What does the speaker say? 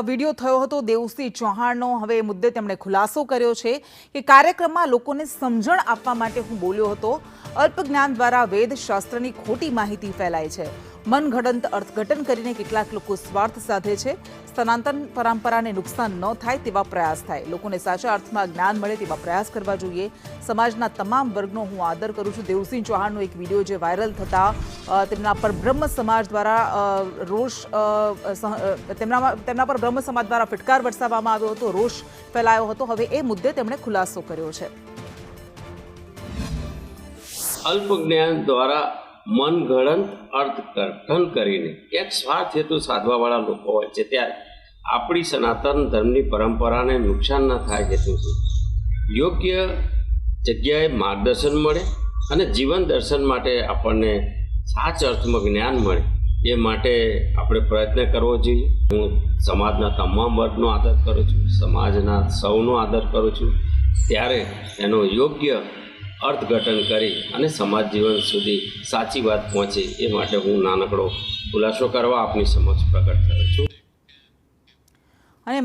Video થયો હતો દેવસિંહ ચૌહાણનો। હવે એ મુદ્દે તેમણે ખુલાસો કર્યો છે કે કાર્યક્રમમાં લોકોને સમજણ આપવા માટે હું બોલ્યો હતો। અલ્પ જ્ઞાન દ્વારા વેદ શાસ્ત્રની ખોટી માહિતી ફેલાય છે। મનગઢંત અર્થઘટન કરીને કેટલાક લોકો સ્વાર્થ સાધે છે। સનાતન પરંપરાને નુકસાન ન થાય તેવા પ્રયાસ થાય। લોકોને સાચા અર્થમાં જ્ઞાન મળે તેવા પ્રયાસ કરવા જોઈએ। સમાજના તમામ વર્ગનો હું આદર કરું છું। દેવસિંહ ચૌહાણનો એક વિડીયો જે વાયરલ થતા તેમના પર બ્રહ્મ સમાજ દ્વારા રોષ તેમના પર બ્રહ્મ સમાજ દ્વારા ફટકાર વરસાવવામાં આવ્યો હતો, રોષ ફેલાયો હતો। હવે એ મુદ્દે તેમણે ખુલાસો કર્યો છે। અલ્પ જ્ઞાન દ્વારા મનગઢંત અર્થઘટન કરીને એક સ્વાર્થ હેતુ સાધવાવાળા લોકો હોય છે, ત્યારે આપણી સનાતન ધર્મની પરંપરાને નુકસાન ન થાય હેતુથી યોગ્ય જગ્યાએ માર્ગદર્શન મળે અને જીવન દર્શન માટે આપણને સાચા અર્થમાં જ્ઞાન મળે એ માટે આપણે પ્રયત્ન કરવો જોઈએ। હું સમાજના તમામ વર્ગનો આદર કરું છું, સમાજના સૌનો આદર કરું છું, ત્યારે એનો યોગ્ય અર્થઘટન કરી અને સમાજ જીવન સુધી સાચી વાત પહોંચે એ માટે હું નાનકડો ખુલાસો કરવા આપની સમક્ષ પ્રગટ થયો છું। અને